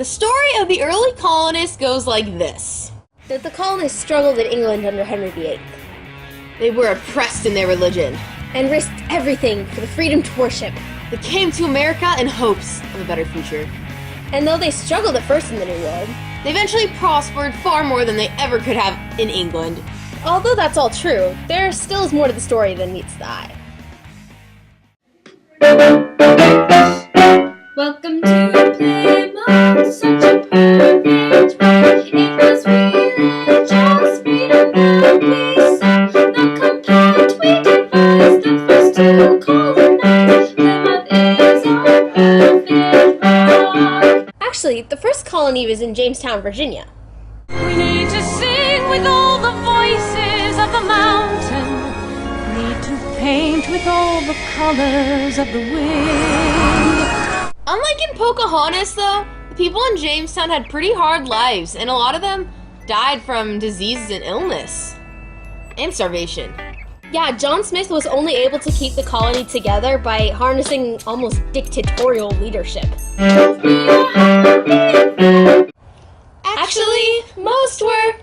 The story of the early colonists goes like this. That the colonists struggled in England under Henry VIII. They were oppressed in their religion and risked everything for the freedom to worship. They came to America in hopes of a better future. And though they struggled at first in the New World, they eventually prospered far more than they ever could have in England. Although that's all true, there still is more to the story than meets the eye. Welcome to Plymouth, such a perfect ride. It was religious freedom that we sought. The compact we devised, the first to colonize. Plymouth is our perfect rock. Actually, the first colony was in Jamestown, Virginia. We need to sing with all the voices of the mountain. Need to paint with all the colors of the wind. Unlike in Pocahontas, though, the people in Jamestown had pretty hard lives, and a lot of them died from diseases and illness. And starvation. Yeah, John Smith was only able to keep the colony together by harnessing almost dictatorial leadership. Actually, most were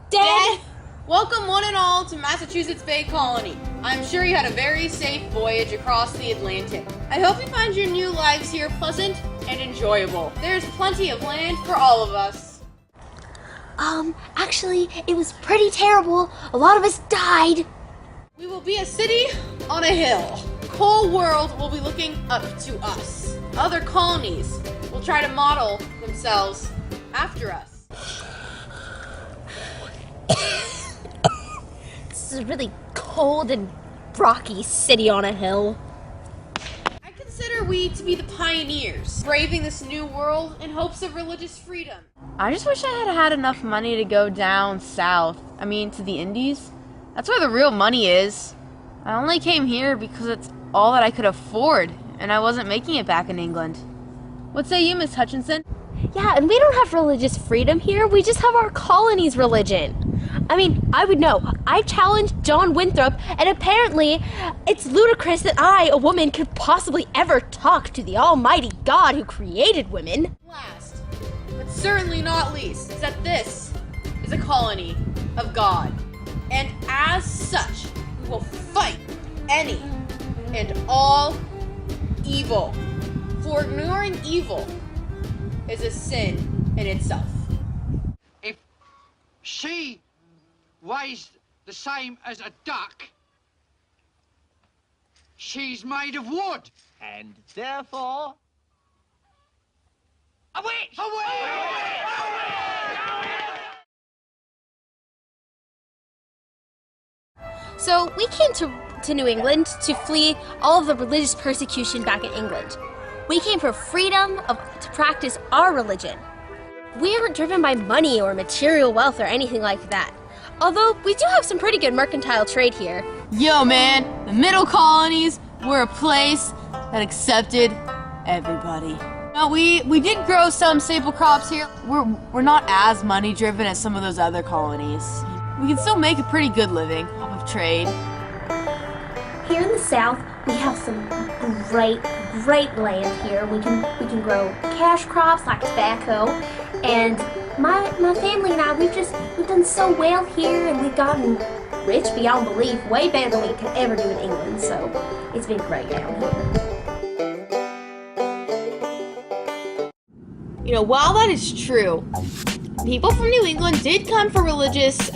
dead. Welcome one and all to Massachusetts Bay Colony. I'm sure you had a very safe voyage across the Atlantic. I hope you find your new lives here pleasant and enjoyable. There's plenty of land for all of us. Actually, it was pretty terrible. A lot of us died. We will be a city on a hill. The whole world will be looking up to us. Other colonies will try to model themselves after us. This is a really cold and rocky city on a hill. I consider we to be the pioneers, braving this new world in hopes of religious freedom. I just wish I had had enough money to go down south. To the Indies. That's where the real money is. I only came here because it's all that I could afford, and I wasn't making it back in England. What say you, Miss Hutchinson? Yeah, and we don't have religious freedom here. We just have our colony's religion. I would know. I've challenged John Winthrop, and apparently it's ludicrous that I, a woman, could possibly ever talk to the almighty God who created women. Last, but certainly not least, is that this is a colony of God. And as such, we will fight any and all evil. For ignoring evil is a sin in itself. If she weighs the same as a duck, she's made of wood. And therefore, a witch! A witch! So we came to New England to flee all of the religious persecution back in England. We came for freedom to practice our religion. We aren't driven by money or material wealth or anything like that. Although we do have some pretty good mercantile trade here. Yo, man, the middle colonies were a place that accepted everybody. Now, we did grow some staple crops here. We're not as money driven as some of those other colonies. We can still make a pretty good living off of trade. Here in the South, we have some great land here. We can grow cash crops like tobacco, and my family and I, we've done so well here, and we've gotten rich beyond belief, way better than we could ever do in England. So it's been great down here. While that is true, people from New England did come for religious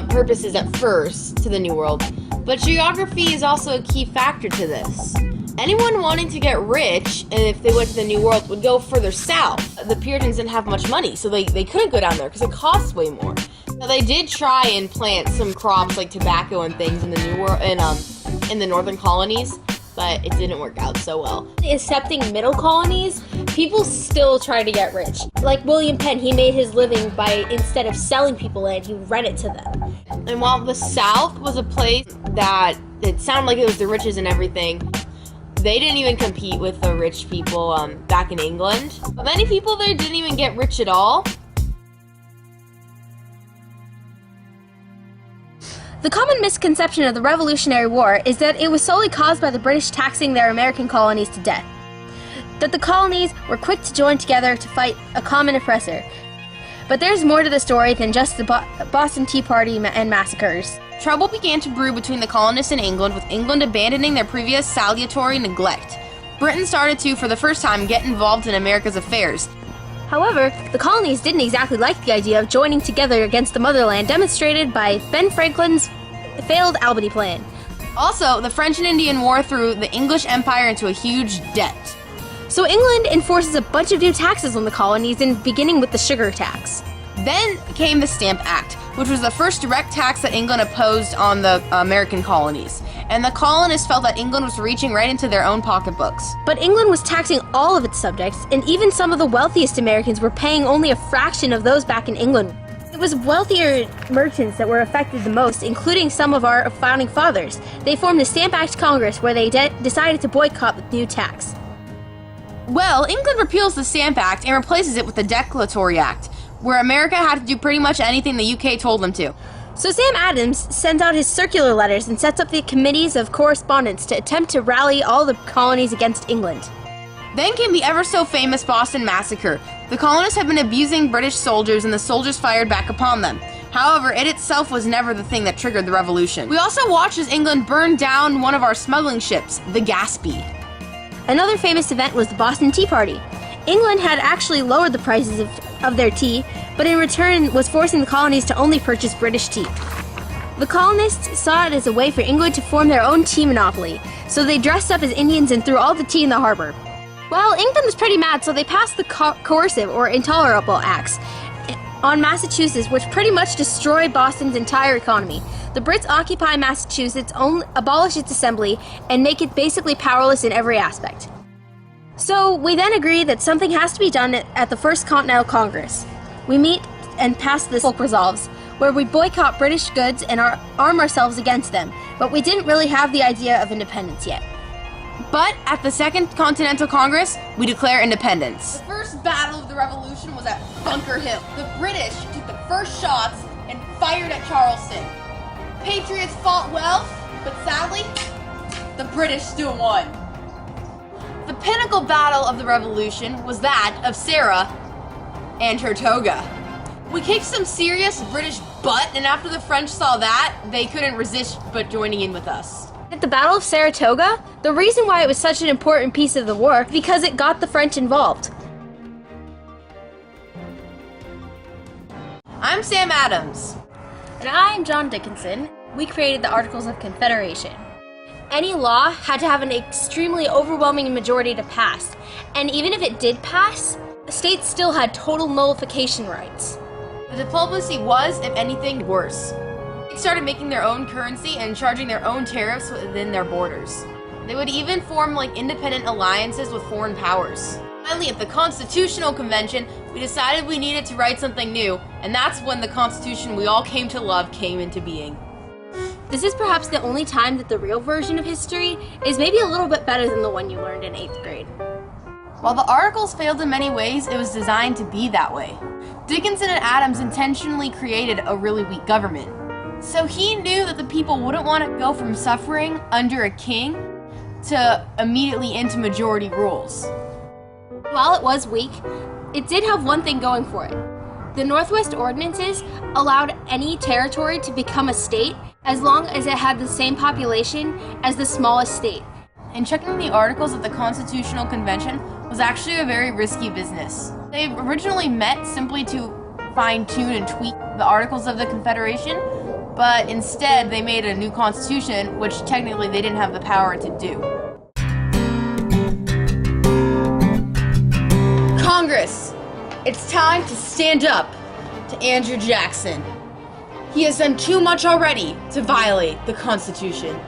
purposes at first to the New World, but geography is also a key factor to this. Anyone wanting to get rich, and if they went to the New World, would go further south. The Puritans didn't have much money, so they couldn't go down there because it costs way more. Now, they did try and plant some crops like tobacco and things in the New World, in the northern colonies, but it didn't work out so well. Accepting middle colonies, people still try to get rich. Like William Penn, he made his living by, instead of selling people land, he rented to them. And while the South was a place that it sounded like it was the riches and everything, they didn't even compete with the rich people back in England. Many people there didn't even get rich at all. The common misconception of the Revolutionary War is that it was solely caused by the British taxing their American colonies to death. that the colonies were quick to join together to fight a common oppressor. But there's more to the story than just the Boston Tea Party and massacres. Trouble began to brew between the colonists and England, with England abandoning their previous salutary neglect. Britain started to, for the first time, get involved in America's affairs. However, the colonies didn't exactly like the idea of joining together against the motherland, demonstrated by Ben Franklin's failed Albany Plan. Also, the French and Indian War threw the English Empire into a huge debt. So England enforces a bunch of new taxes on the colonies, and beginning with the sugar tax. Then came the Stamp Act, which was the first direct tax that England imposed on the American colonies. And the colonists felt that England was reaching right into their own pocketbooks. But England was taxing all of its subjects, and even some of the wealthiest Americans were paying only a fraction of those back in England. It was wealthier merchants that were affected the most, including some of our founding fathers. They formed the Stamp Act Congress, where they decided to boycott the new tax. Well, England repeals the Stamp Act and replaces it with the Declaratory Act, where America had to do pretty much anything the UK told them to. So Sam Adams sends out his circular letters and sets up the committees of correspondence to attempt to rally all the colonies against England. Then came the ever-so-famous Boston Massacre. The colonists had been abusing British soldiers, and the soldiers fired back upon them. However, it itself was never the thing that triggered the revolution. We also watched as England burned down one of our smuggling ships, the Gaspee. Another famous event was the Boston Tea Party. England had actually lowered the prices of their tea, but in return was forcing the colonies to only purchase British tea. The colonists saw it as a way for England to form their own tea monopoly, so they dressed up as Indians and threw all the tea in the harbor. Well, England was pretty mad, so they passed the Coercive or Intolerable Acts on Massachusetts, which pretty much destroyed Boston's entire economy. The Brits occupy Massachusetts, abolish its assembly, and make it basically powerless in every aspect. So we then agree that something has to be done at the First Continental Congress. We meet and pass the Folk Resolves, where we boycott British goods and arm ourselves against them, but we didn't really have the idea of independence yet. But at the Second Continental Congress, we declare independence. The first battle of the Revolution was at Bunker Hill. The British took the first shots and fired at Charleston. Patriots fought well, but sadly, the British still won. The pinnacle battle of the Revolution was that of Sarah and her toga. We kicked some serious British butt, and after the French saw that, they couldn't resist but joining in with us. At the Battle of Saratoga, the reason why it was such an important piece of the war is because it got the French involved. I'm Sam Adams. And I'm John Dickinson. We created the Articles of Confederation. Any law had to have an extremely overwhelming majority to pass, and even if it did pass, states still had total nullification rights. The diplomacy was, if anything, worse. They started making their own currency and charging their own tariffs within their borders. They would even form independent alliances with foreign powers. Finally, at the Constitutional Convention, we decided we needed to write something new, and that's when the Constitution we all came to love came into being. This is perhaps the only time that the real version of history is maybe a little bit better than the one you learned in 8th grade. While the Articles failed in many ways, it was designed to be that way. Dickinson and Adams intentionally created a really weak government. So he knew that the people wouldn't want to go from suffering under a king to immediately into majority rules. While it was weak, it did have one thing going for it. The Northwest Ordinances allowed any territory to become a state as long as it had the same population as the smallest state. And checking the Articles at the Constitutional Convention was actually a very risky business. They originally met simply to fine-tune and tweak the Articles of the Confederation, but instead they made a new constitution, which technically they didn't have the power to do. Congress, it's time to stand up to Andrew Jackson. He has done too much already to violate the Constitution.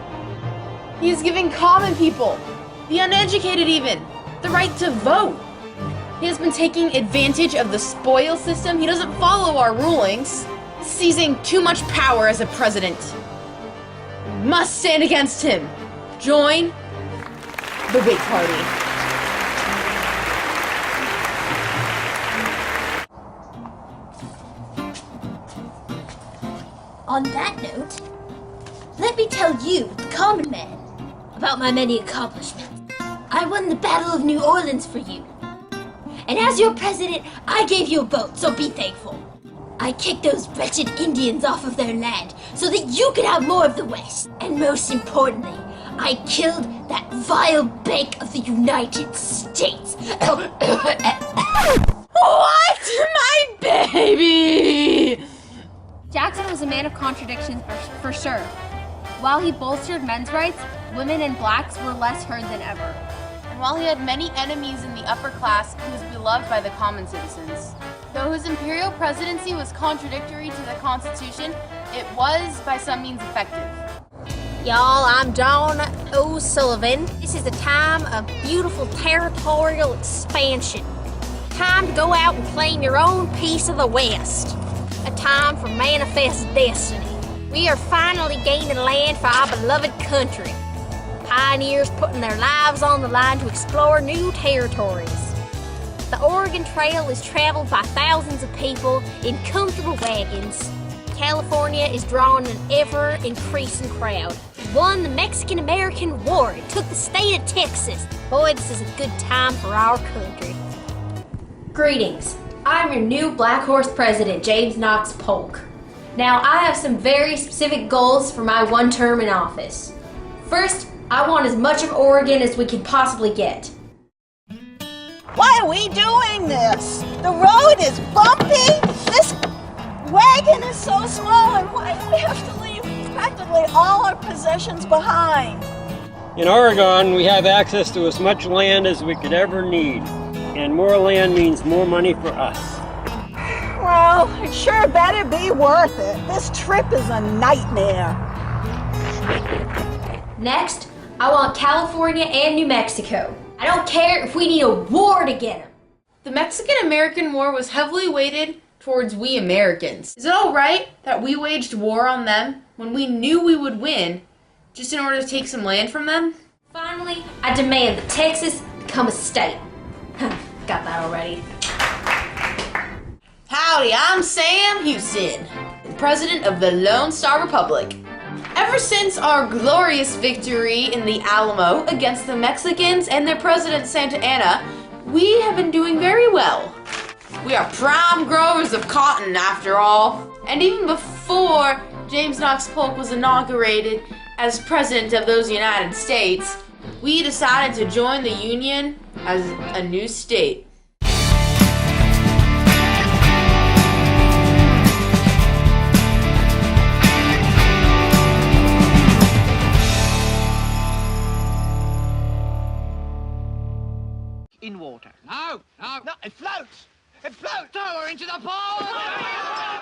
He is giving common people, the uneducated even, the right to vote. He has been taking advantage of the spoils system. He doesn't follow our rulings, seizing too much power as a president. We must stand against him. Join the Whig Party. On that note, let me tell you, the common man, about my many accomplishments. I won the Battle of New Orleans for you. And as your president, I gave you a boat, so be thankful. I kicked those wretched Indians off of their land so that you could have more of the West. And most importantly, I killed that vile bank of the United States. What? My baby! Jackson was a man of contradictions for sure. While he bolstered men's rights, women and blacks were less heard than ever. And while he had many enemies in the upper class, he was beloved by the common citizens. Though his imperial presidency was contradictory to the Constitution, it was by some means effective. Y'all, I'm Dawn O'Sullivan. This is a time of beautiful territorial expansion. Time to go out and claim your own piece of the West. A time for manifest destiny. We are finally gaining land for our beloved country. Pioneers putting their lives on the line to explore new territories. The Oregon Trail is traveled by thousands of people in comfortable wagons. California is drawing an ever-increasing crowd. Won the Mexican-American War. It took the state of Texas. Boy, this is a good time for our country. Greetings. I'm your new Black Horse President, James Knox Polk. Now, I have some very specific goals for my one term in office. First, I want as much of Oregon as we can possibly get. Why are we doing this? The road is bumpy. This wagon is so small, and why do we have to leave practically all our possessions behind? In Oregon, we have access to as much land as we could ever need, and more land means more money for us. Well, it sure better be worth it. This trip is a nightmare. Next, I want California and New Mexico. I don't care if we need a war to get them. The Mexican-American War was heavily weighted towards we Americans. Is it all right that we waged war on them when we knew we would win just in order to take some land from them? Finally, I demand that Texas become a state. Got that already. Howdy, I'm Sam Houston, the president of the Lone Star Republic. Ever since our glorious victory in the Alamo against the Mexicans and their president Santa Anna, we have been doing very well. We are prime growers of cotton, after all. And even before James Knox Polk was inaugurated as president of those United States, we decided to join the Union as a new state. In water. No, no. No, it floats! It floats! Throw her into the pool!